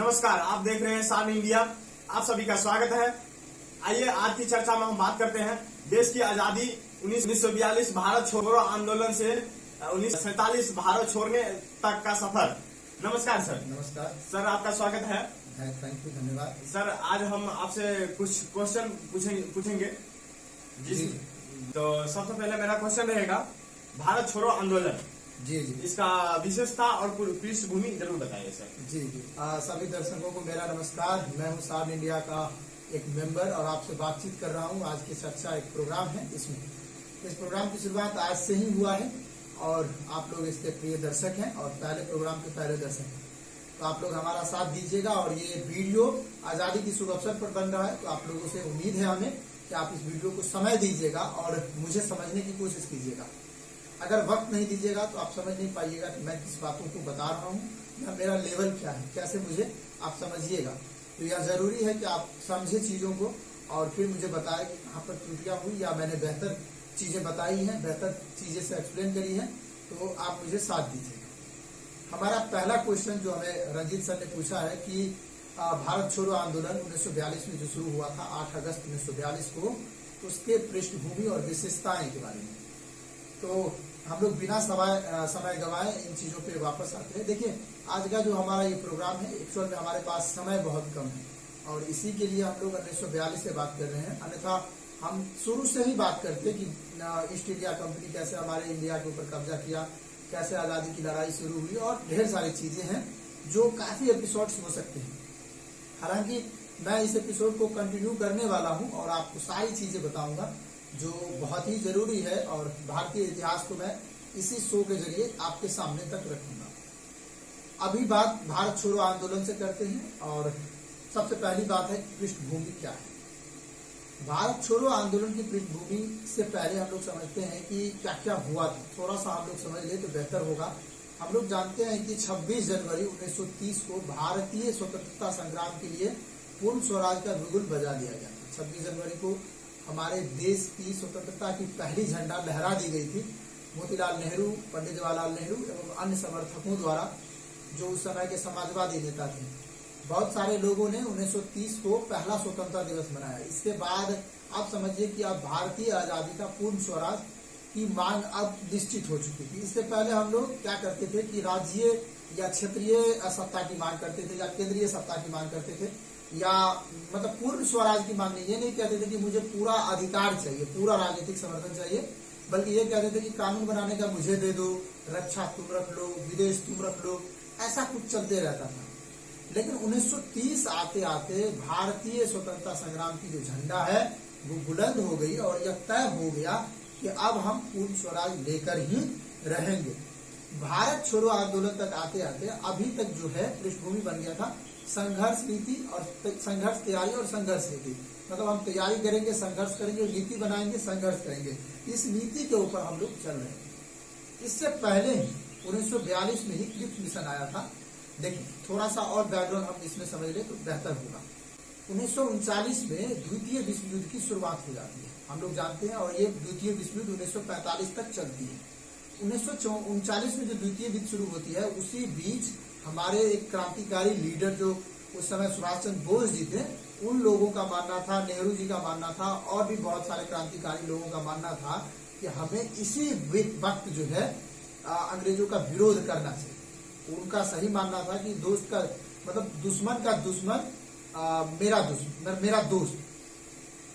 नमस्कार, आप देख रहे हैं सान इंडिया। आप सभी का स्वागत है। आइए आज की चर्चा में हम बात करते हैं देश की आजादी 1942 भारत छोड़ो आंदोलन से 1947 भारत छोड़ने तक का सफर। नमस्कार सर। नमस्कार सर, आपका स्वागत है। थैंक यू, धन्यवाद। सर, आज हम आपसे कुछ क्वेश्चन पूछेंगे जी। तो सबसे पहले मेरा क्वेश्चन रहेगा, भारत छोड़ो आंदोलन, जी जी इसका विशेषता और पृष्ठभूमि जरूर बताइए सर। जी जी सभी दर्शकों को मेरा नमस्कार। मैं हूं सान इंडिया का एक मेंबर और आपसे बातचीत कर रहा हूं। आज की चर्चा एक प्रोग्राम है। इसमें इस प्रोग्राम की शुरुआत आज से ही हुआ है और आप लोग इसके प्रिय दर्शक हैं और पहले प्रोग्राम के पहले दर्शक हैं, तो आप लोग हमारा साथ दीजिएगा। और ये वीडियो आजादी की शुभ अवसर पर बन रहा है, तो आप लोगों से उम्मीद है हमें कि आप इस वीडियो को समय दीजिएगा और मुझे समझने की कोशिश कीजिएगा। अगर वक्त नहीं दीजिएगा तो आप समझ नहीं पाइएगा कि मैं किस बातों को बता रहा हूँ या मेरा लेवल क्या है, कैसे मुझे आप समझिएगा। तो यह जरूरी है कि आप समझे चीजों को और फिर मुझे बताएं कि कहाँ पर त्रुटियां हुई या मैंने बेहतर चीजें बताई हैं, बेहतर चीजें से एक्सप्लेन करी है, तो आप मुझे साथ दीजिएगा। हमारा पहला क्वेश्चन जो हमें रंजीत सर ने पूछा है कि भारत छोड़ो आंदोलन 1942 में जो शुरू हुआ था 8 अगस्त 1942 को, उसके पृष्ठभूमि और विशेषताएं के बारे में। तो हम लोग बिना समय गवाए इन चीजों पे वापस आते हैं। देखिए, आज का जो हमारा ये प्रोग्राम है, एक्चुअल में हमारे पास समय बहुत कम है और इसी के लिए हम लोग 1942 से बात कर रहे हैं। अन्यथा हम शुरू से ही बात करते कि ईस्ट इंडिया कंपनी कैसे हमारे इंडिया के ऊपर कब्जा किया, कैसे आजादी की लड़ाई शुरू हुई और ढेर सारी चीजें हैं जो काफी एपिसोड्स हो सकते हैं। हालांकि मैं इस एपिसोड को कंटिन्यू करने वाला हूं और आपको सारी चीजें बताऊंगा जो बहुत ही जरूरी है और भारतीय इतिहास को मैं इसी शो के जरिए आपके सामने तक रखूंगा। अभी बात भारत छोड़ो आंदोलन से करते हैं और सबसे पहली बात है पृष्ठभूमि क्या है। भारत छोड़ो आंदोलन की पृष्ठभूमि से पहले हम लोग समझते हैं कि क्या क्या हुआ था। थोड़ा सा हम लोग समझ ले तो बेहतर होगा। हम लोग जानते हैं कि 26 जनवरी 1930 को भारतीय स्वतंत्रता संग्राम के लिए पूर्ण स्वराज का बिगुल बजा दिया गया था। 26 जनवरी को हमारे देश की स्वतंत्रता की पहली झंडा लहरा दी गई थी मोतीलाल नेहरू, पंडित जवाहरलाल नेहरू एवं अन्य समर्थकों द्वारा, जो उस समय के समाजवादी नेता थे। बहुत सारे लोगों ने 1930 को पहला स्वतंत्रता दिवस मनाया। इसके बाद आप समझिए कि अब भारतीय आजादी का पूर्ण स्वराज की मांग अब निश्चित हो चुकी थी। इससे पहले हम लोग क्या करते थे कि राज्य या क्षेत्रीय सत्ता की मांग करते थे या केंद्रीय सत्ता की मांग करते थे, या मतलब पूर्ण स्वराज की मांग नहीं। ये नहीं कहते थे कि मुझे पूरा अधिकार चाहिए, पूरा राजनीतिक समर्थन चाहिए, बल्कि ये कहते थे कि कानून बनाने का मुझे दे दो, रक्षा तुम रख लो, विदेश तुम रख लो, ऐसा कुछ चलते रहता था। लेकिन 1930 आते आते भारतीय स्वतंत्रता संग्राम की जो झंडा है वो बुलंद हो गई और यह तय हो गया कि अब हम पूर्ण स्वराज लेकर ही रहेंगे। भारत छोड़ो आंदोलन तक आते आते अभी तक जो है पृष्ठभूमि बन गया था संघर्ष नीति और संघर्ष तैयारी और संघर्ष नीति। मतलब हम तैयारी करेंगे, संघर्ष करेंगे, नीति बनाएंगे, संघर्ष करेंगे। इस नीति के ऊपर हम लोग चल रहे हैं। इससे पहले ही 1942 में ही क्रिप्स मिशन आया था। देखिए, थोड़ा सा और बैकग्राउंड हम इसमें समझ ले तो बेहतर होगा। 1939 में द्वितीय विश्व युद्ध की शुरुआत हो जाती है, हम लोग जानते हैं, और ये द्वितीय विश्व युद्ध 1945 तक चलती है। 1939 में जो द्वितीय युद्ध शुरू होती है, उसी बीच हमारे एक क्रांतिकारी लीडर जो उस समय सुभाष चंद्र बोस जी थे, उन लोगों का मानना था, नेहरू जी का मानना था और भी बहुत सारे क्रांतिकारी लोगों का मानना था कि हमें इसी वक्त जो है अंग्रेजों का विरोध करना चाहिए। उनका सही मानना था कि दोस्त का मतलब दुश्मन का दुश्मन मेरा दोस्त।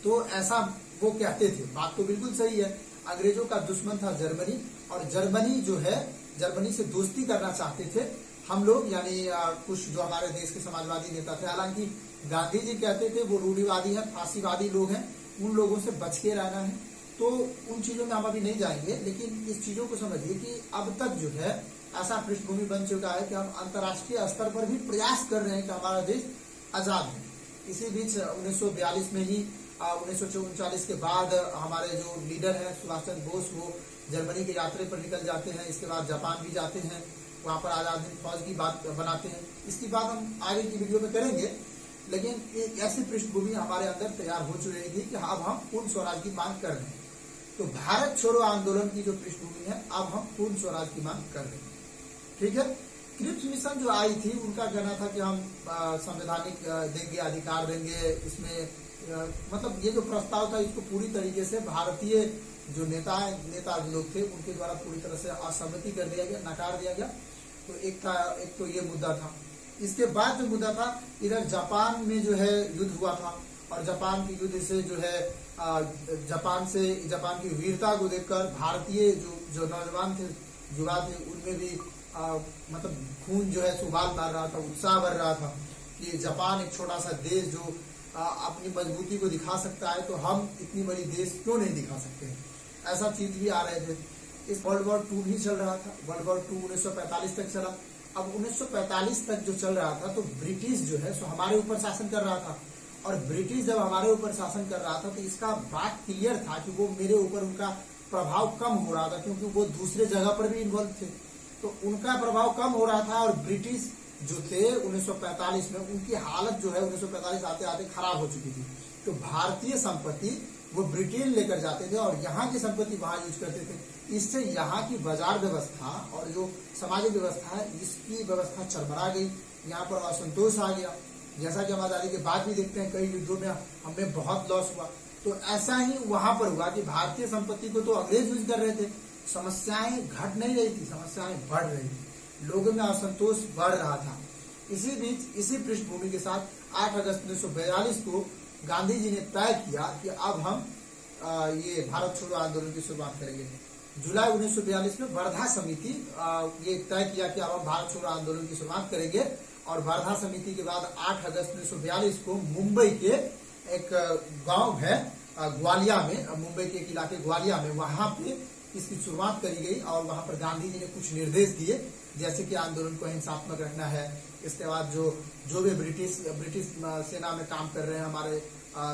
तो ऐसा वो कहते थे। बात तो बिल्कुल सही है। अंग्रेजों का दुश्मन था जर्मनी और जर्मनी जो है, जर्मनी से दोस्ती करना चाहते थे हम लोग, यानी कुछ जो हमारे देश के समाजवादी नेता थे। हालांकि गांधी जी कहते थे वो रूढ़िवादी है, फांसीवादी लोग हैं, उन लोगों से बच के रहना है। तो उन चीजों में हम अभी नहीं जाएंगे, लेकिन इस चीजों को समझिए कि अब तक जो है ऐसा पृष्ठभूमि बन चुका है कि हम अंतर्राष्ट्रीय स्तर पर भी प्रयास कर रहे हैं कि हमारा देश आजाद है। इसी बीच 1942 में ही 1939 के बाद हमारे जो लीडर हैं सुभाष चंद्र बोस, वो जर्मनी के यात्रा पर निकल जाते हैं। इसके बाद जापान भी जाते हैं, वहां पर आजाद हिंद फौज की बात बनाते हैं। इसकी बात हम आगे की वीडियो में करेंगे, लेकिन एक ऐसी पृष्ठभूमि हमारे अंदर तैयार हो चुकी थी कि अब हम पूर्ण स्वराज की मांग कर रहे हैं। तो भारत छोड़ो आंदोलन की जो पृष्ठभूमि है, अब हम पूर्ण स्वराज की मांग कर रहे हैं। ठीक है। क्रिप्स मिशन जो आई थी उनका कहना था कि हम संवैधानिक देंगे, अधिकार देंगे, इसमें मतलब ये जो प्रस्ताव था इसको पूरी तरीके से भारतीय जो नेता लोग थे उनके द्वारा पूरी तरह से असहमति कर दिया गया, नकार दिया गया। तो एक तो ये मुद्दा था। इसके बाद जो मुद्दा था, इधर जापान में जो है युद्ध हुआ था और जापान के युद्ध से जो है जापान की वीरता को देखकर भारतीय जो नौजवान थे, युवा थे, उनमें भी मतलब खून जो है सुबाल मार रहा था, उत्साह भर रहा था कि जापान एक छोटा सा देश जो अपनी मजबूती को दिखा सकता है, तो हम इतनी बड़ी देश क्यों नहीं दिखा सकते हैं, ऐसा चीज भी आ रहे थे। इस वर्ल्ड वॉर 2 भी चल रहा था। वर्ल्ड वॉर 2 1945 तक चला। अब 1945 तक जो चल रहा था तो ब्रिटिश जो है सो हमारे ऊपर शासन कर रहा था, और ब्रिटिश जब हमारे ऊपर शासन कर रहा था तो इसका बात क्लियर था कि वो मेरे ऊपर उनका प्रभाव कम हो रहा था, क्योंकि वो दूसरे जगह पर भी इन्वॉल्व थे, तो उनका प्रभाव कम हो रहा था। और ब्रिटिश जो थे 1945 में उनकी हालत जो है 1945 आते आते खराब हो चुकी थी। तो भारतीय संपत्ति वो ब्रिटेन लेकर जाते थे और यहाँ की संपत्ति वहां यूज करते थे। इससे यहाँ की बाजार व्यवस्था और जो सामाजिक व्यवस्था है इसकी व्यवस्था चरमरा गई, यहाँ पर असंतोष आ गया। जैसा कि हम आजादी के बाद भी देखते हैं कई युद्धों में हमें बहुत लॉस हुआ, तो ऐसा ही वहां पर हुआ कि भारतीय संपत्ति को तो अंग्रेज यूज कर रहे थे, समस्याएं घट नहीं रही थी, समस्याएं बढ़ रही थी, लोगों में असंतोष बढ़ रहा था। इसी बीच इसी पृष्ठभूमि के साथ 8 अगस्त 1942 को गांधी जी ने तय किया कि अब हम ये भारत छोड़ो आंदोलन की शुरुआत करेंगे। जुलाई 1942 में वर्धा समिति ये तय किया कि अब हम भारत छोड़ो आंदोलन की शुरुआत करेंगे, और वर्धा समिति के बाद 8 अगस्त 1942 को मुंबई के एक गांव है ग्वालिया में, मुंबई के एक इलाके ग्वालिया में, वहां पे इसकी शुरुआत करी गई। और वहां पर गांधी जी ने कुछ निर्देश दिए, जैसे कि आंदोलन को हिंसात्मक रखना है। इसके बाद जो भी ब्रिटिश सेना में काम कर रहे हैं हमारे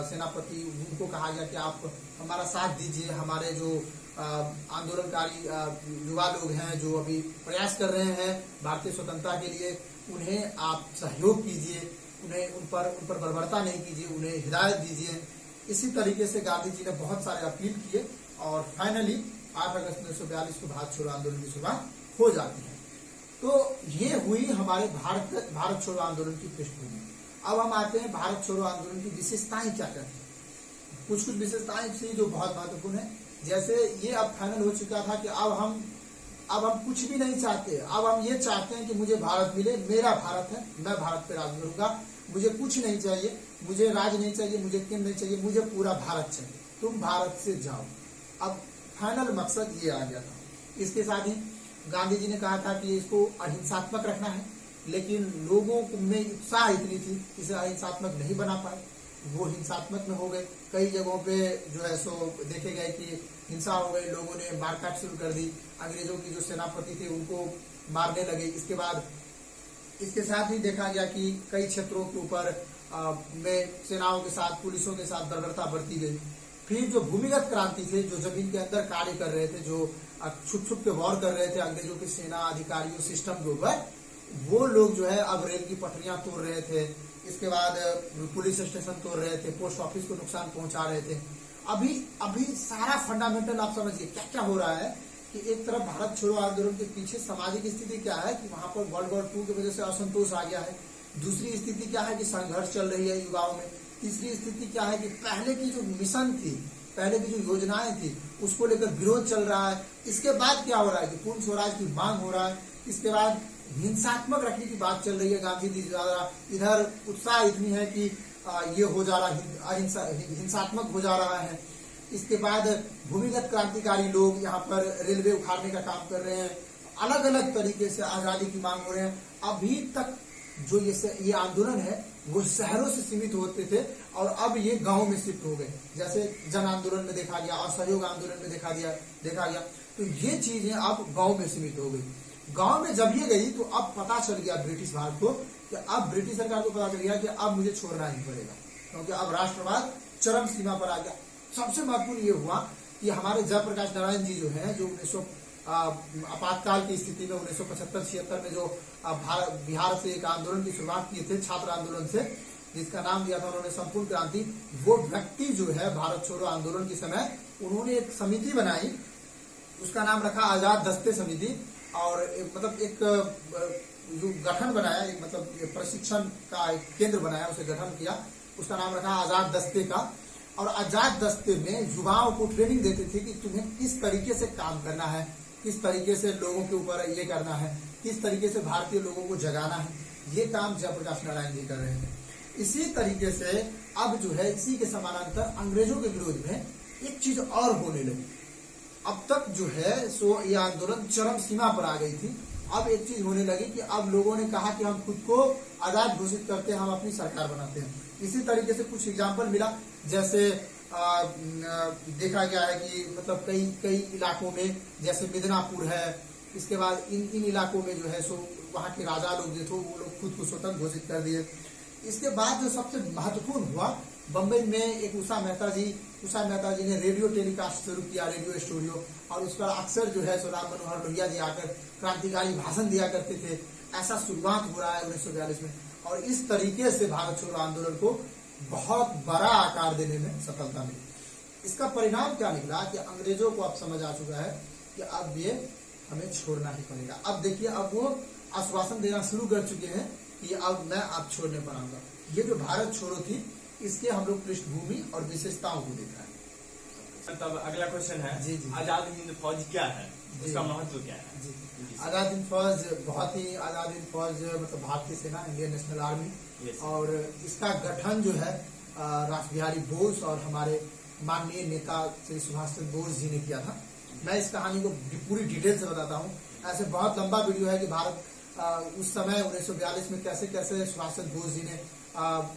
सेनापति, उनको कहा गया कि आप हमारा साथ दीजिए, हमारे जो आंदोलनकारी युवा लोग हैं जो अभी प्रयास कर रहे हैं भारतीय स्वतंत्रता के लिए, उन्हें आप सहयोग कीजिए, उन्हें उन पर बर्बरता नहीं कीजिए, उन्हें हिदायत दीजिए। इसी तरीके से गांधी जी ने बहुत सारे अपील किए और फाइनली 8 अगस्त 1942 को भारत छोड़ो आंदोलन की शुरुआत हो जाती है। तो ये हुई हमारे भारत छोड़ो आंदोलन की पृष्ठभूमि। अब हम आते हैं भारत छोड़ो आंदोलन की विशेषताएं क्या क्या थी। कुछ विशेषताएं थी जो बहुत महत्वपूर्ण है। जैसे ये अब फाइनल हो चुका था कि अब हम कुछ भी नहीं चाहते, अब हम ये चाहते हैं कि मुझे भारत मिले, मेरा भारत है, मैं भारत पे राज करूंगा, मुझे कुछ नहीं चाहिए, मुझे राज नहीं चाहिए, मुझे केंद्र नहीं चाहिए, मुझे पूरा भारत चाहिए, तुम भारत से जाओ। अब फाइनल मकसद ये आ गया था। इसके साथ ही गांधी जी ने कहा था कि इसको अहिंसात्मक रखना है, लेकिन लोगों में उत्साह इतनी थी इसे अहिंसात्मक नहीं बना पाए, वो हिंसात्मक में हो गए। कई जगहों पे जो है सो देखे गए कि हिंसा हो गई, लोगों ने मारकाट शुरू कर दी, अंग्रेजों की जो सेनापति थे उनको मारने लगे। इसके बाद इसके साथ ही देखा गया कि कई क्षेत्रों के ऊपर में सेनाओं के साथ, पुलिसों के साथ बर्बरता बढ़ती गई। फिर जो भूमिगत क्रांति थे, जो जमीन के अंदर कार्य कर रहे थे, जो छुप के वॉर कर रहे थे अंग्रेजों की सेना अधिकारियों सिस्टम के ऊपर, वो लोग जो है अब रेल की पटरियां तोड़ रहे थे, इसके बाद पुलिस स्टेशन तोड़ रहे थे, पोस्ट ऑफिस को नुकसान पहुंचा रहे थे। अभी सारा फंडामेंटल आप समझिए क्या क्या हो रहा है कि एक तरफ भारत छोड़ो आंदोलन के पीछे सामाजिक स्थिति क्या है कि वहां पर वर्ल्ड वॉर 2 की वजह से असंतोष आ गया है। दूसरी स्थिति क्या है कि संघर्ष चल रही है युवाओं में। तीसरी स्थिति क्या है कि पहले की जो मिशन थी, पहले की जो योजनाएं थी, उसको लेकर विरोध चल रहा है। इसके बाद क्या हो रहा है कि पूर्ण स्वराज की मांग हो रहा है। इसके बाद हिंसात्मक रखने की बात चल रही है गांधी जी द्वारा। इधर उत्साह इतनी है कि ये हो जा रहा हिंसात्मक हो जा रहा है। इसके बाद भूमिगत क्रांतिकारी लोग यहाँ पर रेलवे उखाड़ने का काम कर रहे हैं, अलग अलग तरीके से आजादी की मांग हो रहे हैं। अभी तक जो ये आंदोलन है वो शहरों से सीमित होते थे और अब ये गांव में शिफ्ट हो गए, जैसे जन आंदोलन में देखा गया, असहयोग आंदोलन में देखा गया। तो ये चीजें अब गांव में सीमित हो गई। गांव में जब ये गई तो अब पता चल गया ब्रिटिश भारत को कि अब ब्रिटिश सरकार को पता चल गया कि अब मुझे छोड़ना ही पड़ेगा, क्योंकि अब राष्ट्रवाद चरम सीमा पर आ गया। सबसे महत्वपूर्ण ये हुआ कि हमारे जयप्रकाश नारायण जी जो है, जो आपातकाल की स्थिति में 1975-76 में जो बिहार से एक आंदोलन की शुरुआत किए थे, छात्र आंदोलन से, जिसका नाम दिया था उन्होंने संपूर्ण क्रांति। वो व्यक्ति जो है भारत छोड़ो आंदोलन के समय उन्होंने एक समिति बनाई, उसका नाम रखा आजाद दस्ते समिति। और मतलब एक जो गठन बनाया, एक मतलब ये प्रशिक्षण का एक केंद्र बनाया, उसे गठन किया, उसका नाम रखा आजाद दस्ते का। और आजाद दस्ते में युवाओं को ट्रेनिंग देते थे कि तुम्हें किस तरीके से काम करना है, किस तरीके से लोगों के ऊपर ये करना है, किस तरीके से भारतीय लोगों को जगाना है। ये काम जयप्रकाश नारायण जी कर रहे थे। इसी तरीके से अब जो है इसी के समानांतर अंग्रेजों के विरोध में एक चीज और होने लगी। अब तक जो है सो ये आंदोलन चरम सीमा पर आ गई थी। अब एक चीज होने लगी कि अब लोगों ने कहा कि हम खुद को आजाद घोषित करते हैं, हम अपनी सरकार बनाते हैं। इसी तरीके से कुछ एग्जाम्पल मिला, जैसे देखा गया है कि मतलब कई इलाकों में, जैसे मिदनापुर है, इसके बाद इन इलाकों में जो है सो वहाँ के राजा लोग जो थे वो लोग खुद को स्वतंत्र घोषित कर दिए। इसके बाद जो सबसे महत्वपूर्ण हुआ, बम्बई में एक उषा मेहता जी ने रेडियो टेलीकास्ट शुरू किया, रेडियो स्टूडियो, और उस पर अक्सर जो है सो राम मनोहर लोहिया जी आकर क्रांतिकारी भाषण दिया करते थे। ऐसा शुरुआत हो रहा है 1942 में, और इस तरीके से भारत छोड़ो आंदोलन को बहुत बड़ा आकार देने में सफलता मिली। इसका परिणाम क्या निकला कि अंग्रेजों को अब समझ आ चुका है कि अब ये हमें छोड़ना ही पड़ेगा। अब देखिए, अब वो आश्वासन देना शुरू कर चुके हैं कि अब मैं आप छोड़ने पर आऊंगा। ये जो भारत छोड़ो थी, इसके हम लोग पृष्ठभूमि और विशेषताओं को देखा है। तब अगला क्वेश्चन है, जी जी, आजाद हिंद फौज क्या है, उसका महत्व क्या है? जी, आजाद हिंद फौज बहुत ही, आजाद हिंद फौज मतलब भारतीय सेना, इंडियन नेशनल आर्मी, और इसका गठन जो है रास बिहारी बोस और हमारे माननीय नेता श्री सुभाष चंद्र बोस जी ने किया था। मैं इस कहानी को पूरी डिटेल से बताता हूँ। ऐसे बहुत लंबा वीडियो है कि भारत उस समय 1942 में कैसे कैसे सुभाष चंद्र बोस जी ने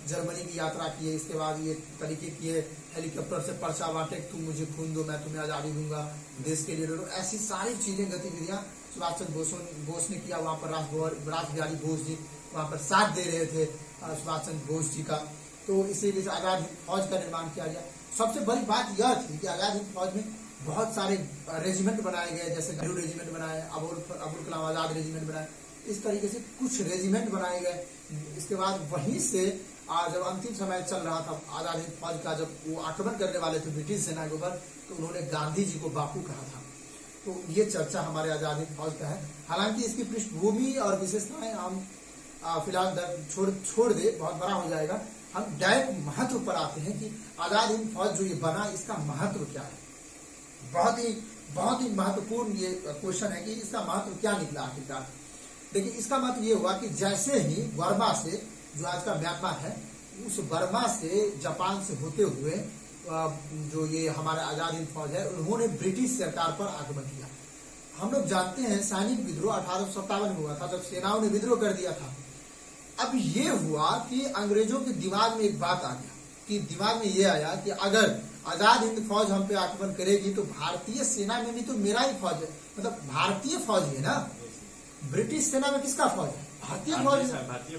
जर्मनी की यात्रा की है। इसके बाद ये तरीके किए, हेलीकॉप्टर से पर्चा बांटे, तुम मुझे खून दो, मैं तुम्हें आजादी दूंगा, देश के लिए लड़ो। ऐसी सारी चीजें, गतिविधियां सुभाष चंद्र बोस ने किया। वहां पर रास बिहारी बोस जी वहां पर साथ दे रहे थे सुभाष चंद्र बोस जी का। तो इसीलिए आजाद हिंद फौज का निर्माण किया गया। सबसे बड़ी बात यह थी कि आजाद हिंद फौज में बहुत सारे रेजिमेंट बनाए गए, जैसे नेहरू रेजिमेंट बनाए, अबुल कलाम आजाद रेजिमेंट बनाए, इस तरीके से कुछ रेजिमेंट बनाए गए। इसके बाद वहीं से जब अंतिम समय चल रहा था आजाद हिंद फौज का, जब वो आक्रमण करने वाले थे ब्रिटिश सेना के ऊपर, तो उन्होंने गांधी जी को बापू कहा था। तो ये चर्चा हमारे आजाद हिंद फौज का है। हालांकि इसकी पृष्ठभूमि और विशेषताएं हम फिलहाल छोड़ दे, बहुत बड़ा हो जाएगा। हम डायरेक्ट महत्व पर आते हैं कि आजाद हिंद फौज जो ये बना, इसका महत्व क्या है। बहुत ही महत्वपूर्ण ये क्वेश्चन है कि इसका महत्व क्या निकला आखिरकार। देखिए, इसका महत्व ये हुआ कि जैसे ही बर्मा से, जो आज का म्यांमार है, उस बर्मा से जापान से होते हुए जो ये हमारा आजाद हिंद फौज है, उन्होंने ब्रिटिश सरकार पर आक्रमण किया। हम लोग जानते हैं सैनिक विद्रोह 1857 में हुआ था, जब सेनाओं ने विद्रोह कर दिया था। अब ये हुआ कि अंग्रेजों के दिमाग में एक बात आ गया, कि दिमाग में ये आया कि अगर आजाद हिंद फौज हम पे आक्रमण करेगी तो भारतीय सेना में भी तो मेरा ही फौज है, मतलब भारतीय फौज है ना। ब्रिटिश सेना में किसका फौज है? भारतीय फौज है। भारतीय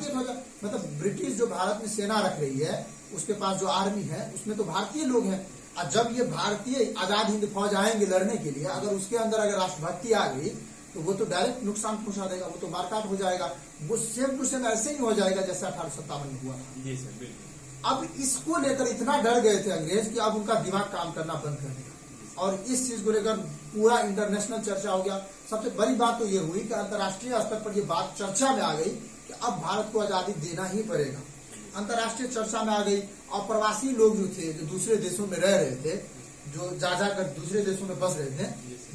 फौज मतलब ब्रिटिश जो भारत में सेना रख रही है, उसके पास जो आर्मी है, उसमें तो भारतीय लोग हैं। और जब ये भारतीय आजाद हिंद फौज आएंगे लड़ने के लिए, अगर उसके अंदर अगर राष्ट्रभक्ति आ गई तो वो तो डायरेक्ट नुकसान पहुंचा देगा, वो तो मारकाट हो जाएगा। वो सेम टू सेम ऐसे ही हो जाएगा जैसे 1857 में हुआ था। जी सर, बिल्कुल। अब इसको लेकर इतना डर गए थे अंग्रेज कि अब उनका दिमाग काम करना बंद कर दिया, और इस चीज को लेकर पूरा इंटरनेशनल चर्चा हो गया। सबसे बड़ी बात तो ये हुई कि अंतर्राष्ट्रीय स्तर पर ये बात चर्चा में आ गई कि अब भारत को आजादी देना ही पड़ेगा। अंतर्राष्ट्रीय चर्चा में आ गई, और प्रवासी लोग जो थे, जो दूसरे देशों में रह रहे थे, जो जाकर दूसरे देशों में बस रहे थे,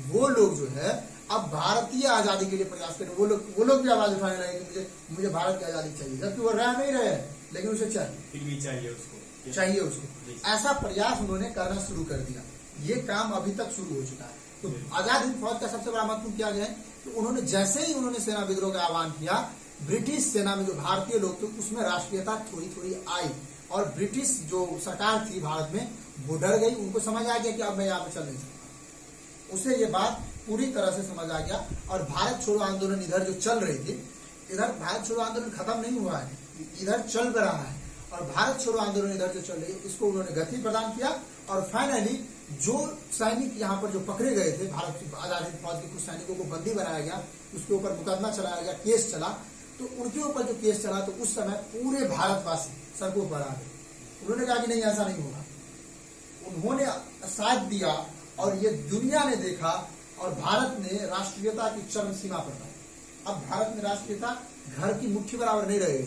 वो लोग जो है अब भारतीय आजादी के लिए प्रयास करें। वो लोग भी आवाज उठाने लगे कि मुझे भारत की आजादी चाहिए, जबकि वो रह नहीं रहे, लेकिन उसे चाहिए उसको। ऐसा प्रयास उन्होंने करना शुरू कर दिया। ये काम अभी तक शुरू हो चुका है। तो आजाद हिंद फौज का सबसे बड़ा महत्व क्या है कि उन्होंने जैसे ही उन्होंने सेना विद्रोह का आह्वान किया, ब्रिटिश सेना में जो भारतीय लोग थे उसमें राष्ट्रीयता थोड़ी थोड़ी आई, और ब्रिटिश जो सरकार थी भारत में, वो डर गई। उनको समझ आ गया कि अब मैं यहाँ पे चल नहीं सकता। उसे ये बात पूरी तरह से समझ आ गया। और भारत छोड़ो आंदोलन इधर जो चल रही थी, इधर भारत छोड़ो आंदोलन खत्म नहीं हुआ है, इधर चल रहा है। और भारत छोड़ो आंदोलन इधर जो चल रही है, इसको उन्होंने गति प्रदान किया। और फाइनली जो सैनिक यहाँ पर जो पकड़े गए थे, भारत आजाद हिंद फौज के कुछ सैनिकों को बंदी बनाया गया, उसके ऊपर मुकदमा चलाया गया, केस चला। तो उनके ऊपर जो केस चला, तो उस समय पूरे भारतवासी सड़कों पर आ गए। उन्होंने कहा कि नहीं, ऐसा नहीं होगा। उन्होंने साथ दिया, और ये दुनिया ने देखा, और भारत ने राष्ट्रीयता की चरम सीमा पर था। अब भारत में राष्ट्रपिता घर की मुट्ठी बराबर नहीं रहे,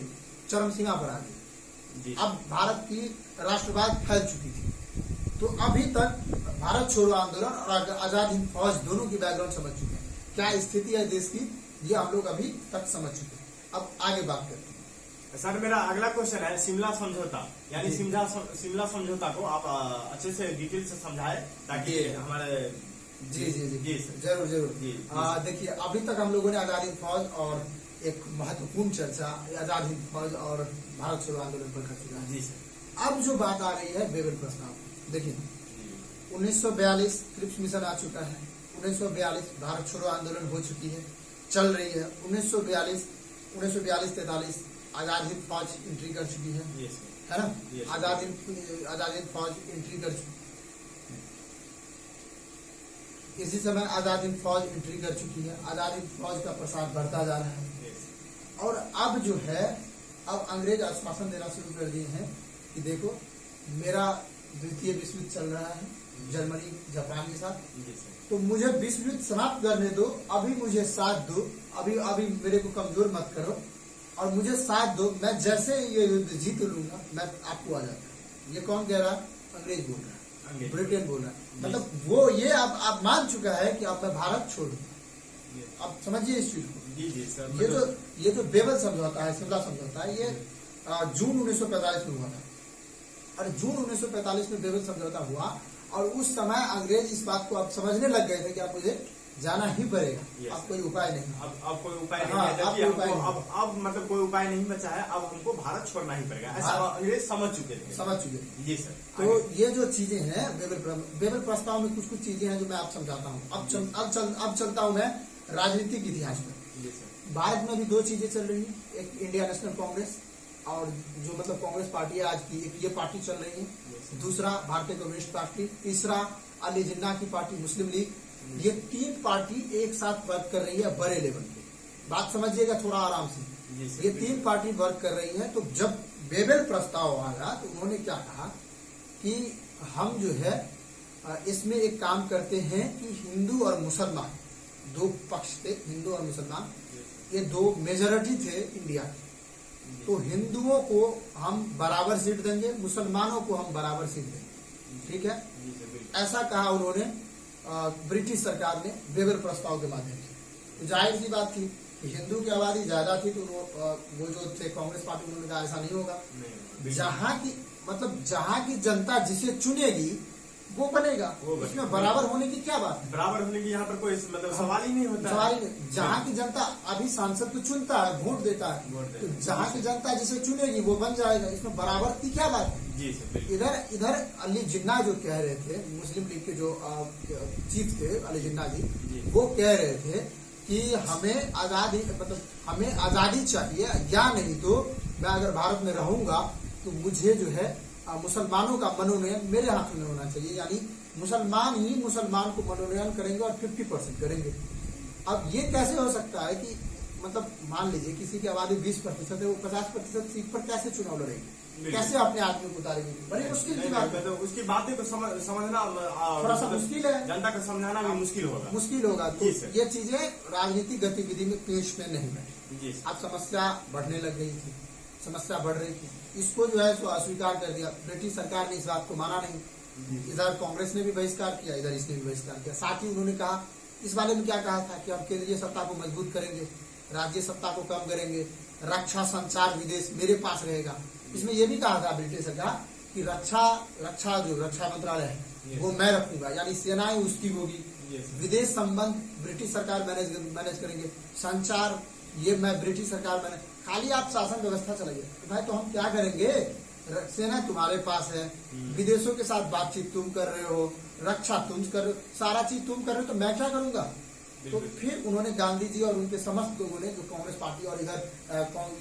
चरम सीमा पर आ गई। जी। अब भारत की राष्ट्रवाद फैल चुकी थी। तो अभी तक भारत छोड़ो आंदोलन और आजाद हिंद फौज दोनों की बैकग्राउंड समझ चुके हैं, क्या स्थिति है देश की, ये हम लोग अभी तक समझ चुके हैं। अब आगे बात करते हैं। सर मेरा अगला क्वेश्चन है शिमला समझौता, यानी जी। शिमला समझौता को आप अच्छे से डिटेल से समझाए ताकि जी। हमारे जी जी जी जी सर। जरूर जरूर। जी, देखिए, अभी तक हम लोगों ने आजाद हिंद फौज और एक महत्वपूर्ण चर्चा आजाद हिंद फौज और भारत छोड़ो आंदोलन पर कर चुका है। जी सर। अब जो बात आ रही है बेबल प्रस्ताव, देखिए 1942 क्रिप्स मिशन आ चुका है, 1942 भारत छोड़ो आंदोलन हो चुकी है, चल रही है। 1942-43 आजाद हिंद फौज एंट्री कर चुकी है, जी सर। है ना? Yes. आजाद हिंद फौज एंट्री कर चुकी, इसी समय आजाद हिंद फौज एंट्री कर चुकी है। आजाद हिंद फौज का प्रसार बढ़ता जा रहा है। Yes. और अब जो है, अब अंग्रेज आश्वासन देना शुरू कर दिए हैं कि देखो, मेरा द्वितीय विश्व युद्ध चल रहा है जर्मनी जापान के साथ, जी सर। तो मुझे विश्व युद्ध समाप्त करने दो, अभी मुझे साथ दो, अभी मेरे को कमजोर मत करो और मुझे साथ दो, मैं जैसे ये युद्ध जीत लूंगा मैं आपको आ जाता हूँ। ये कौन कह रहा है? अंग्रेज बोल रहा है, अंग्रेज। ब्रिटेन बोल रहा है। मतलब वो ये अब मान चुका है कि अब मैं भारत छोड़ दूं। अब समझिए इस चीज को। जी जी सर। ये जो बेबल समझौता है, शिमला समझौता है, ये जून 1945 में हुआ था। और जून 1945 में बेबल समझौता हुआ और उस समय अंग्रेज इस बात को अब समझने लग गए थे कि अब मुझे जाना ही पड़ेगा, Yes, अब कोई उपाय नहीं। अब कोई उपाय नहीं हाँ, है, अब जबकि कोई उपाय हमको नहीं। अब मतलब कोई उपाय नहीं बचा है, अब हमको भारत छोड़ना ही पड़ेगा, ऐसा हाँ। अंग्रेज समझ चुके थे। समझ चुके थे। जी सर। तो ये जो चीजें हैं बेबल प्रस्ताव में कुछ चीजें हैं जो मैं आप समझाता हूँ। अब चलता हूँ मैं राजनीतिक इतिहास में। जी सर। भारत में भी दो चीजें चल रही हैं, एक इंडिया नेशनल कांग्रेस और जो मतलब कांग्रेस पार्टी है आज की, एक ये पार्टी चल रही है। दूसरा भारतीय कम्युनिस्ट पार्टी, तीसरा अली जिन्ना की पार्टी मुस्लिम लीग। ये तीन पार्टी एक साथ वर्क कर रही है बड़े लेवल पे। बात समझिएगा थोड़ा आराम से। जी सर। ये तीन पार्टी वर्क कर रही है। तो जब बेबल प्रस्ताव आया तो उन्होंने क्या कहा कि हम जो है इसमें एक काम करते हैं कि हिंदू और मुसलमान दो पक्ष थे, हिंदू और मुसलमान, ये दो मेजॉरिटी थे इंडिया के। तो हिंदुओं को हम बराबर सीट देंगे, मुसलमानों को हम बराबर सीट देंगे, ठीक है? जी सर, बिल्कुल। ऐसा कहा उन्होंने ब्रिटिश सरकार ने बेबल प्रस्ताव के माध्यम से। तो जाहिर सी बात थी कि हिंदू की आबादी ज्यादा थी, तो वो जो थे कांग्रेस पार्टी, उन्होंने कहा ऐसा नहीं होगा। नहीं, जहाँ की जनता जिसे चुनेगी वो बनेगा, उसमें बराबर होने की क्या बात है? बराबर होने की यहाँ पर कोई मतलब सवाल ही नहीं होता। सवाल ही नहीं। जहाँ की जनता अभी सांसद को चुनता है, वोट देता है, वोट देता तो है। जहाँ की जनता जिसे चुनेगी वो बन जाएगा, इसमें बराबर की क्या बात है? जी सर, बिल्कुल। इधर अली जिन्ना जो कह रहे थे, मुस्लिम लीग के जो चीफ थे अली जिन्ना जी, वो कह रहे थे कि हमें आजादी, मतलब हमें आजादी चाहिए, या नहीं तो मैं अगर भारत में रहूंगा तो मुझे जो है मुसलमानों का मनोनयन मेरे हाथ में होना चाहिए, यानी मुसलमान ही मुसलमान को मनोनयन करेंगे और 50% करेंगे। अब ये कैसे हो सकता है कि मतलब मान लीजिए किसी की आबादी 20% है, वो 50% सीट पर कैसे चुनाव लड़ेगी, कैसे अपने आदमी को उतारेगी? बड़ी मुश्किल की बात है। तो उसकी बातें को समझना थोड़ा सा मुश्किल है, जनता को समझाना भी मुश्किल होगा। तो जी सर। ये चीजें राजनीतिक गतिविधि में पेश में नहीं बैठी। जी सर। अब समस्या बढ़ने लग गई थी, समस्या बढ़ रही थी, इसको जो है सो अस्वीकार कर दिया। ब्रिटिश सरकार ने इस बात को माना नहीं। इधर कांग्रेस ने भी बहिष्कार किया, इधर इसने भी बहिष्कार किया। साथ ही उन्होंने कहा, इस बारे में क्या कहा था कि हम केंद्रीय सत्ता को मजबूत करेंगे, राज्य सत्ता को कम करेंगे, रक्षा संचार विदेश मेरे पास रहेगा। इसमें यह भी कहा था ब्रिटिश सरकार कि रक्षा मंत्रालय है वो मैं रखूंगा, यानी सेनाएं उसकी होगी, विदेश संबंध ब्रिटिश सरकार मैनेज करेंगे, संचार ये मैं ब्रिटिश सरकार मैनेज। खाली आप शासन व्यवस्था चलाइए तो भाई, तो हम क्या करेंगे? सेना तुम्हारे पास है, विदेशों के साथ बातचीत तुम कर रहे हो, रक्षा तुम कर रहे हो, सारा चीज तुम कर रहे हो, तो मैं क्या करूंगा? तो फिर उन्होंने गांधी जी और उनके समस्त लोगों ने, जो कांग्रेस पार्टी और इधर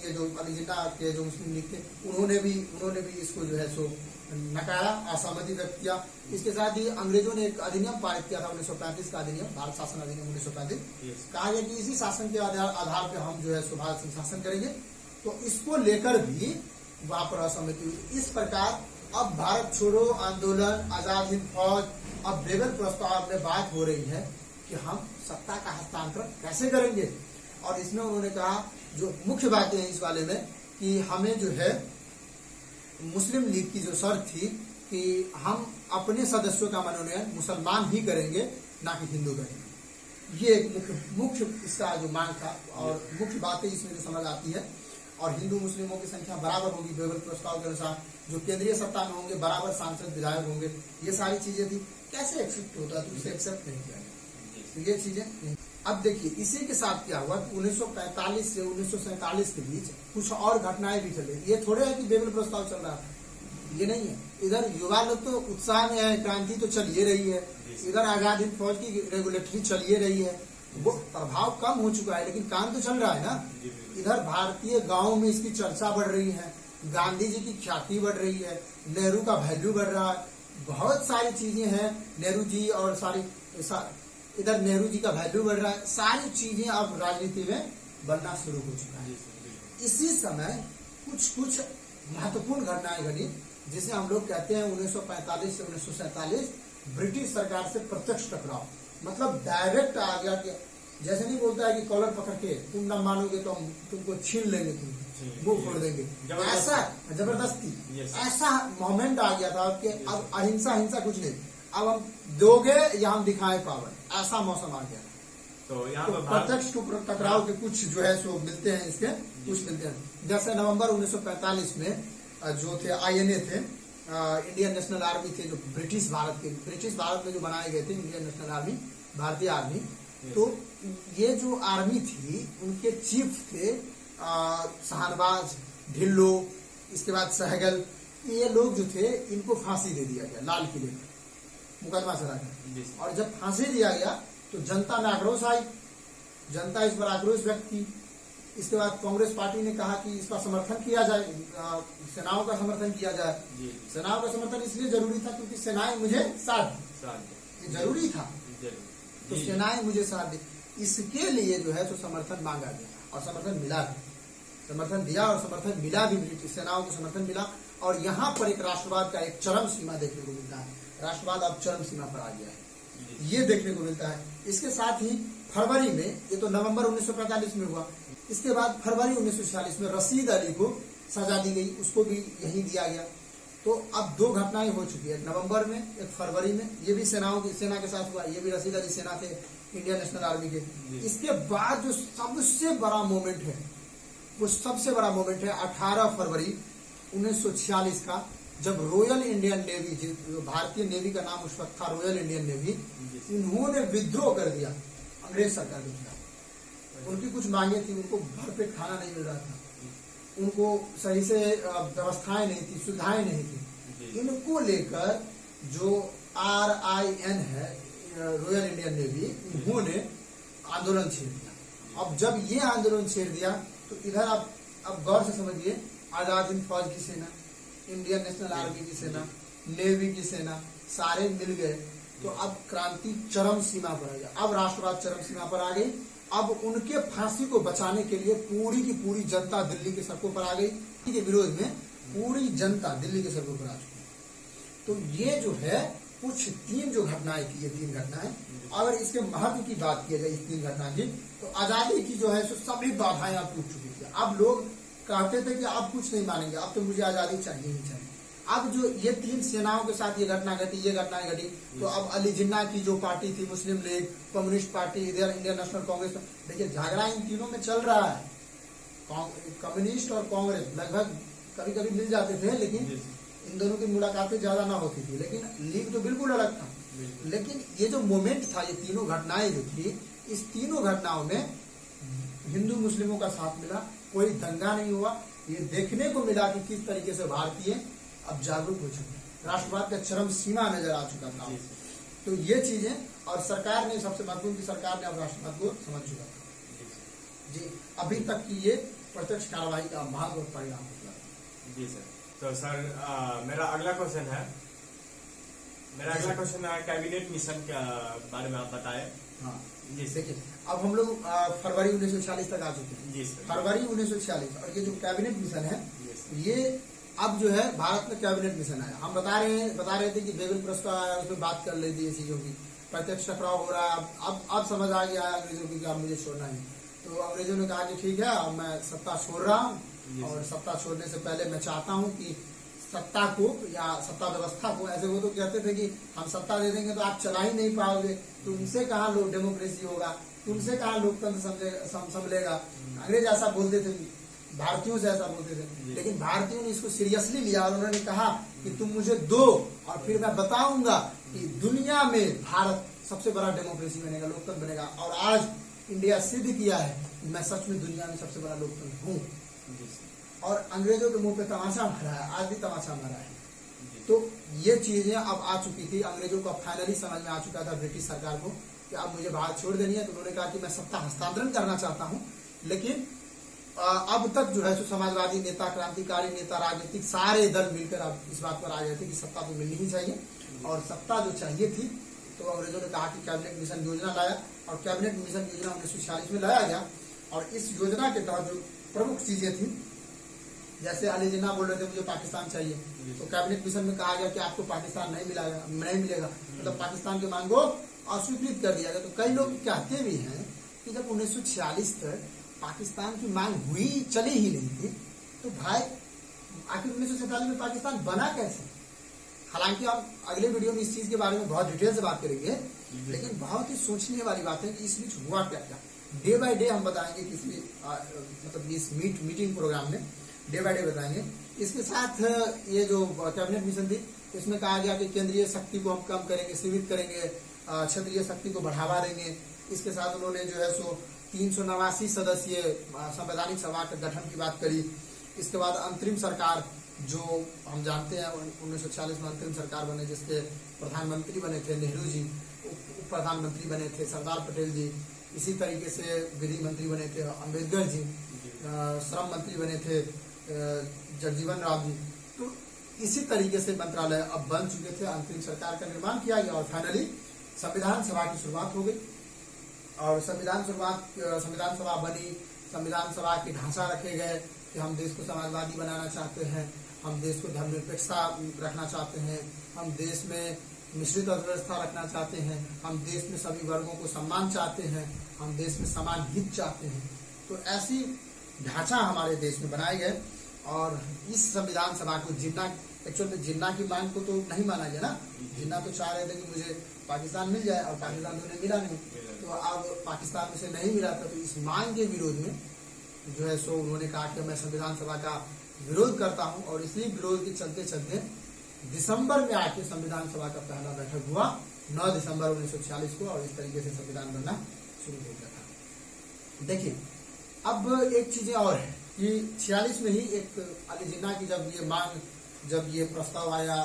ये जो अली जिन्ना के जो मुस्लिम लीग थे, उन्होंने भी इसको जो है सो नकारा, असहमति व्यक्त किया। इसके साथ ही अंग्रेजों ने एक अधिनियम पारित किया था 1935 का अधिनियम, भारत शासन अधिनियम 1935। कहा गया कि इसी शासन के आधार पर हम जो है सो भारत में शासन करेंगे। तो इसको लेकर भी वहां पर असहमति हुई। इस प्रकार अब भारत छोड़ो आंदोलन, आजाद हिंद फौज, अब बेबल प्रस्ताव में बात हो रही है कि हम सत्ता का हस्तांतरण कैसे करेंगे। और इसमें उन्होंने कहा जो मुख्य बातें हैं इस वाले में कि हमें जो है मुस्लिम लीग की जो शर्त थी कि हम अपने सदस्यों का मनोनयन मुसलमान ही करेंगे, ना कि हिंदू करेंगे। ये एक मुख्य इसका जो मांग था और मुख्य बातें इसमें जो समझ आती है। और हिंदू मुस्लिमों की संख्या बराबर होगी बेबल प्रस्ताव के अनुसार, जो केंद्रीय सत्ता में होंगे बराबर सांसद विधायक होंगे, ये सारी चीजें थी। कैसे एक्सेप्ट होता तो उसे एक्सेप्ट नहीं किया गया, तो ये चीजें। अब देखिए इसी के साथ क्या हुआ, 1945 से 1947 के बीच कुछ और घटनाएं भी चले। ये थोड़े है कि बेबल प्रस्ताव चल रहा था, ये नहीं है। इधर युवा लोग तो उत्साह में है, क्रांति तो चलिए रही है, इधर आजाद हिंद फौज की रेगुलेटरी चलिए रही है, वो प्रभाव कम हो चुका है लेकिन काम तो चल रहा है ना। इधर भारतीय गांव में इसकी चर्चा बढ़ रही है, गांधी जी की ख्याति बढ़ रही है, नेहरू का वैल्यू बढ़ रहा है, बहुत सारी चीजें हैं। नेहरू जी और सारी इधर नेहरू जी का वैल्यू बढ़ रहा है, सारी चीजें अब राजनीति में बनना शुरू हो चुका है। इसी समय कुछ महत्वपूर्ण घटनाएं घटी, जिसे हम लोग कहते हैं 1945 से 1947 ब्रिटिश सरकार से प्रत्यक्ष टकराव। मतलब डायरेक्ट आ गया कि जैसे नहीं बोलता है कि कॉलर पकड़ के तुम न मानोगे तो हम तुमको छीन लेंगे, तुम मुंह फोड़ देंगे, ऐसा जबरदस्ती ऐसा मोमेंट आ गया था कि अब अहिंसा कुछ नहीं, अब हम दोगे या हम दिखाएं पावर, ऐसा मौसम आ गया। तो यहाँ तो प्रत्यक्ष टकराव के कुछ जो है सो मिलते हैं, इसके कुछ मिलते हैं। जैसे नवंबर 1945 में जो थे INA थे, इंडियन नेशनल आर्मी थे, जो ब्रिटिश भारत में जो बनाए गए थे इंडियन नेशनल आर्मी, भारतीय आर्मी। तो ये जो आर्मी थी उनके चीफ थे शाहनवाज, ढिल्लो, इसके बाद सहगल, ये लोग जो थे इनको फांसी दे दिया गया लाल किले में, मुकदमा चलाकर। और जब फांसी दिया गया तो जनता में आक्रोश आई, जनता इस पर आक्रोश व्यक्त की। इसके बाद कांग्रेस पार्टी ने कहा कि इसका समर्थन किया जाए, सेनाओं का समर्थन किया जाए। सेनाओं का समर्थन इसलिए जरूरी था क्योंकि सेनाएं मुझे साथ दी, जरूरी था, तो सेनाएं मुझे साथ दी। इसके लिए जो है तो समर्थन मांगा गया और समर्थन मिला भी, समर्थन दिया और समर्थन मिला भी, ब्रिटिश सेनाओं को समर्थन मिला। और यहाँ पर एक राष्ट्रवाद का एक चरम सीमा देखने को मिलता है, राष्ट्रवाद अब चरम सीमा पर आ गया है, ये देखने को मिलता है। इसके साथ ही फरवरी में, ये तो नवंबर 1945 में हुआ, इसके बाद फरवरी 1946 में रशीद अली को सजा दी गई, उसको भी यही दिया गया। तो अब दो घटनाएं हो चुकी है, नवंबर में, एक फरवरी में। ये भी सेना के साथ हुआ, ये भी रशीद अली सेना थे इंडियन नेशनल आर्मी के। इसके बाद जो सबसे बड़ा मोमेंट है, वो सबसे बड़ा मोमेंट है 18 फरवरी 1946 का, जब रॉयल इंडियन नेवी, भारतीय नेवी का नाम उस वक्त था रॉयल इंडियन नेवी, इन्होंने विद्रोह कर दिया अंग्रेज सरकार के खिलाफ। उनकी कुछ मांगे थी, उनको भरपेट खाना नहीं मिल रहा था, उनको सही से व्यवस्थाएं नहीं थी, सुविधाएं नहीं थी। इनको लेकर जो RIN है, रॉयल इंडियन नेवी, इन्होंने आंदोलन छेड़ दिया। अब जब ये आंदोलन छेड़ दिया तो इधर अब गौर से समझिए, आजाद हिंद फौज की सेना, इंडियन नेशनल आर्मी की सेना, नेवी की सेना, सारे मिल गए। तो अब क्रांति चरम सीमा पर आ गया, अब राष्ट्रवाद चरम सीमा पर आ गई। अब उनके फांसी को बचाने के लिए पूरी की पूरी जनता दिल्ली के सड़कों पर आ गई, के विरोध में पूरी जनता दिल्ली के सड़कों पर आ चुकी है। तो ये जो है कुछ तीन जो घटनाएं थी, ये तीन घटनाएं, अगर इसके महत्व की बात की जाए इस तीन घटना की, तो आजादी की जो है सभी बाधाएं अब टूट चुकी थी। अब लोग कहते थे कि अब कुछ नहीं मानेंगे, अब तो मुझे आजादी चाहिए ही चाहिए। अब जो ये तीन सेनाओं के साथ ये घटना घटी, ये घटनाएं घटी, तो अब अली जिन्ना की जो पार्टी थी, मुस्लिम लीग, कम्युनिस्ट पार्टी, इधर इंडियन नेशनल कांग्रेस, देखिए झगड़ा इन तीनों में चल रहा है। कम्युनिस्ट और कांग्रेस लगभग कभी कभी मिल जाते थे, लेकिन इन दोनों की मुलाकातें ज्यादा ना होती थी, लेकिन लीग तो बिल्कुल अलग था। लेकिन ये जो मोमेंट था, ये तीनों घटनाएं जो थी, इस तीनों घटनाओं में हिंदू मुस्लिमों का साथ मिला, कोई दंगा नहीं हुआ। ये देखने को मिला कि किस तरीके से भारतीय अब जागरूक हो चुके, राष्ट्रवाद का चरम सीमा नजर आ चुका था। तो ये चीजें, और सरकार ने, सबसे महत्वपूर्ण की सरकार ने अब राष्ट्रवाद को समझ चुका था जी। अभी तक की ये प्रत्यक्ष कार्रवाई का महत्व और परिणाम हुआ जी सर। तो सर मेरा अगला क्वेश्चन है, कैबिनेट मिशन के बारे में आप बताएं। हाँ जी, देखिए अब हम लोग फरवरी 1946 तक आ चुके हैं जी सर। फरवरी 1946, और ये जो कैबिनेट मिशन है, ये अब जो है भारत में कैबिनेट मिशन आया। हम बता रहे थे कि बेबल पुरस्कार आया, उसमें बात कर लेती है चीजों की, प्रत्यक्ष टकराव हो रहा है। अब समझ आ गया है अंग्रेजों की कि अब मुझे छोड़ना है। तो अंग्रेजों ने कहा कि ठीक है, अब मैं सत्ता छोड़ रहा हूँ, और सत्ता छोड़ने से पहले मैं चाहता हूँ कि सत्ता को या सत्ता व्यवस्था को, ऐसे वो तो कहते थे कि हम सत्ता दे देंगे तो आप चला ही नहीं पाओगे, तुमसे कहाँ लोग डेमोक्रेसी होगा, तुमसे कहाँ लोकतंत्र संभलेगा। अंग्रेज ऐसा बोलते थे, भारतीयों से ऐसा बोलते थे, लेकिन भारतीयों ने इसको सीरियसली लिया और उन्होंने कहा कि तुम मुझे दो और फिर मैं बताऊंगा कि दुनिया में भारत सबसे बड़ा डेमोक्रेसी बनेगा, लोकतंत्र बनेगा। और आज इंडिया सिद्ध किया है कि मैं सच में दुनिया में सबसे बड़ा लोकतंत्र हूँ। और अंग्रेजों के मुंह पे तमाचा मारा है, आज भी तमाचा मारा है। तो ये चीजें अब आ चुकी थी, अंग्रेजों को फाइनली समझ में आ चुका था ब्रिटिश सरकार को कि अब मुझे भारत छोड़ देनी है। तो उन्होंने कहा कि मैं सत्ता हस्तांतरण करना चाहता हूँ, लेकिन अब तक जो है सो समाजवादी नेता, क्रांतिकारी नेता, राजनीतिक सारे दल मिलकर अब इस बात पर आ गए थे कि सत्ता तो मिलनी ही चाहिए। और सत्ता जो चाहिए थी तो अंग्रेजों ने कहा कि कैबिनेट मिशन योजना लाया, और कैबिनेट मिशन योजना 1946 में लाया गया। और इस योजना के तहत जो प्रमुख चीजें थी, जैसे अली जिन्ना बोल रहे थे मुझे पाकिस्तान चाहिए, तो कैबिनेट मिशन में कहा गया कि आपको पाकिस्तान नहीं मिलेगा, मतलब पाकिस्तान की मांग को अस्वीकृत कर दिया गया। तो कई लोग कहते भी हैं कि जब 1946 तक पाकिस्तान की मांग हुई, चली ही नहीं थी, तो भाई आखिर 1947 में पाकिस्तान बना कैसे। हालांकि हम अगले वीडियो में इस चीज के बारे में बहुत डिटेल से बात करेंगे, लेकिन बहुत ही सोचने वाली बात है कि इस बीच हुआ क्या क्या। डे बाय डे हम बताएंगे किसी मतलब इस मीटिंग प्रोग्राम में डे बाय डे बताएंगे। इसके साथ ये जो कैबिनेट मिशन थी, इसमें कहा गया कि केंद्रीय शक्ति को हम कम करेंगे, सीमित करेंगे, क्षेत्रीय शक्ति को बढ़ावा देंगे। इसके साथ उन्होंने जो है सो 389 सदस्यीय संवैधानिक सभा के गठन की बात करी। इसके बाद अंतरिम सरकार, जो हम जानते हैं 1946 में अंतरिम सरकार बने, जिसके प्रधानमंत्री बने थे नेहरू जी, उप प्रधानमंत्री बने थे सरदार पटेल जी, इसी तरीके से विधि मंत्री बने थे अम्बेडकर जी, श्रम मंत्री बने थे जगजीवन राम जी। तो इसी तरीके से मंत्रालय अब बन चुके थे, अंतरिम सरकार का निर्माण किया गया और फाइनली संविधान सभा की शुरुआत हो गई। और संविधान सभा बनी, संविधान सभा के ढांचा रखे गए कि हम देश को समाजवादी बनाना चाहते हैं, हम देश को धर्मनिरपेक्षता रखना चाहते हैं, हम देश में मिश्रित अर्थव्यवस्था रखना चाहते हैं, हम देश में सभी वर्गों को सम्मान चाहते हैं, हम देश में समान हित चाहते हैं। तो ऐसी ढांचा हमारे देश में बनाए गए। और इस संविधान सभा को एक्चुअल में जिन्ना की मांग को तो नहीं माना गया ना, जिन्ना तो चाह रहे थे कि मुझे पाकिस्तान मिल जाए, और पाकिस्तान तो उन्हें मिला नहीं। तो अब पाकिस्तान में से नहीं मिला था, तो इस मांग के विरोध में जो है सो उन्होंने कहा कि मैं संविधान सभा का विरोध करता हूं। और इसी विरोध के चलते चलते दिसंबर में आके संविधान सभा का पहला बैठक हुआ 9 दिसंबर 1946 को, और इस तरीके से संविधान बनना शुरू हो गया था। देखिए अब एक चीजें और है कि 46 में ही एक अली जिन्ना की जब ये प्रस्ताव आया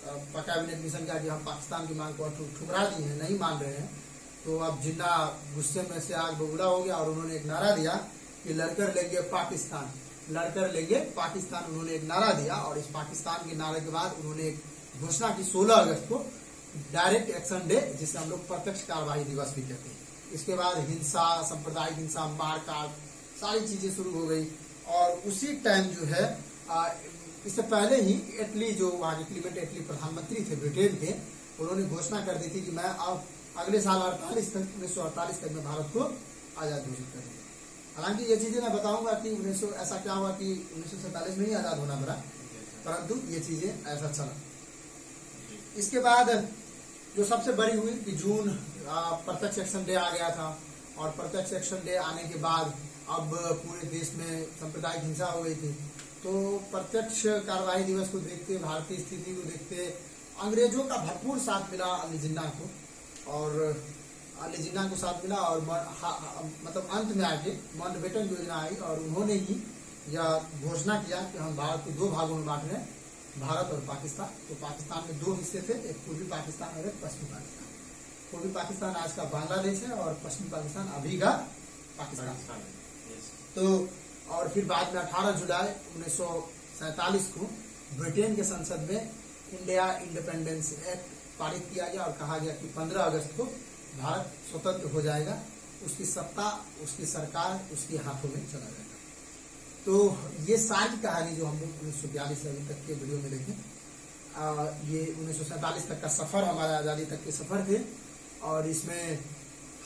कैबिनेट मिशन का कि हम पाकिस्तान की मांग को ठुकरा दी है, नहीं मान रहे हैं, तो अब जिन्ना गुस्से में से आग बबूला हो गया और उन्होंने एक नारा दिया कि लड़कर लेंगे पाकिस्तान, लड़कर लेंगे पाकिस्तान। उन्होंने एक नारा दिया, और इस पाकिस्तान के नारे के बाद उन्होंने एक घोषणा की 16 अगस्त को डायरेक्ट एक्शन डे, जिसे हम लोग प्रत्यक्ष कार्यवाही दिवस भी कहते हैं। इसके बाद हिंसा, सांप्रदायिक हिंसा, मारकाट, सारी चीजें शुरू हो गई। और उसी टाइम जो है इससे पहले ही एटली, जो वहाँ के क्लीमेंट एटली प्रधानमंत्री थे ब्रिटेन के, उन्होंने घोषणा कर दी थी कि मैं अब अगले साल 1948 तक में भारत को आजाद घोषित करेंगे। हालांकि ये चीजें मैं बताऊंगा कि ऐसा क्या हुआ कि 1947 में ही आजाद होना पड़ा, परंतु ये चीजें ऐसा चला। इसके बाद जो सबसे बड़ी हुई कि जून प्रत्यक्ष एक्शन डे आ गया था, और प्रत्यक्ष एक्शन डे आने के बाद अब पूरे देश में सांप्रदायिक हिंसा हो गई थी। तो प्रत्यक्ष कार्यवाही दिवस को देखते, भारतीय स्थिति को देखते, अंग्रेजों का भरपूर साथ मिला अली जिन्ना को, और अली जिन्ना को साथ मिला। और मतलब अंत में आके माउंटबेटन योजना आई, और उन्होंने ही यह घोषणा किया कि हम भारत को 2 भागों में बांट रहे हैं, भारत और पाकिस्तान। तो पाकिस्तान में 2 हिस्से थे, एक पूर्वी पाकिस्तान और एक पश्चिमी पाकिस्तान। पूर्वी पाकिस्तान आज का बांग्लादेश है, और पश्चिमी पाकिस्तान अभी का पाकिस्तान। तो और फिर बाद में 18 जुलाई 1947 को ब्रिटेन के संसद में इंडिया इंडिपेंडेंस एक्ट पारित किया गया, और कहा गया कि 15 अगस्त को भारत स्वतंत्र हो जाएगा, उसकी सत्ता, उसकी सरकार उसके हाथों में चला जाएगा। तो ये सारी कहानी जो हम लोग 1942 से अभी तक के वीडियो में देखें, ये 1947 तक का सफर, हमारा आजादी तक के सफर थे। और इसमें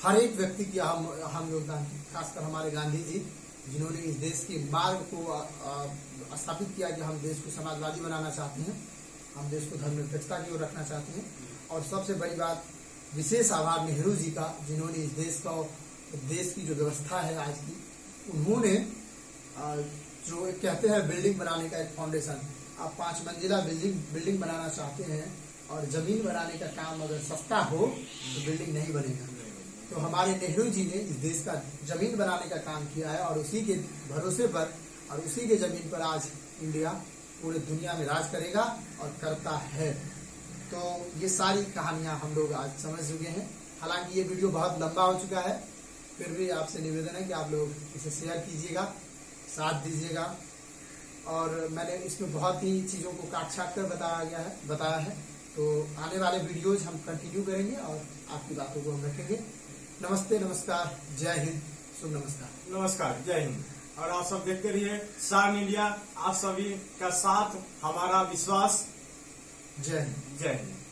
हर एक व्यक्ति की हम योगदान है, खासकर हमारे गांधी जी, जिन्होंने इस देश के मार्ग को स्थापित किया कि हम देश को समाजवादी बनाना चाहते हैं, हम देश को धर्मनिरपेक्षता की ओर रखना चाहते हैं। और सबसे बड़ी बात, विशेष आभार नेहरू जी का, जिन्होंने इस देश की जो व्यवस्था है आज की, उन्होंने जो कहते हैं बिल्डिंग बनाने का एक फाउंडेशन, आप 5 मंजिला बिल्डिंग बनाना चाहते हैं और जमीन बनाने का काम अगर सस्ता हो तो बिल्डिंग नहीं बनेगा। तो हमारे नेहरू जी ने इस देश का जमीन बनाने का काम किया है और उसी के भरोसे पर और उसी के जमीन पर आज इंडिया पूरे दुनिया में राज करेगा और करता है। तो ये सारी कहानियां हम लोग आज समझ चुके हैं। हालांकि ये वीडियो बहुत लंबा हो चुका है, फिर भी आपसे निवेदन है कि आप लोग इसे शेयर कीजिएगा, साथ दीजिएगा। और मैंने इसमें बहुत ही चीज़ों को काट छाट कर बताया है। तो आने वाले वीडियोज हम कंटिन्यू करेंगे और आपकी बातों को हम रखेंगे। नमस्ते, नमस्कार, जय हिंद, शुभ नमस्कार। नमस्कार, जय हिंद। और आप सब देखते रहिए सार्न इंडिया, आप सभी का साथ हमारा विश्वास। जय हिंद। जय हिंद।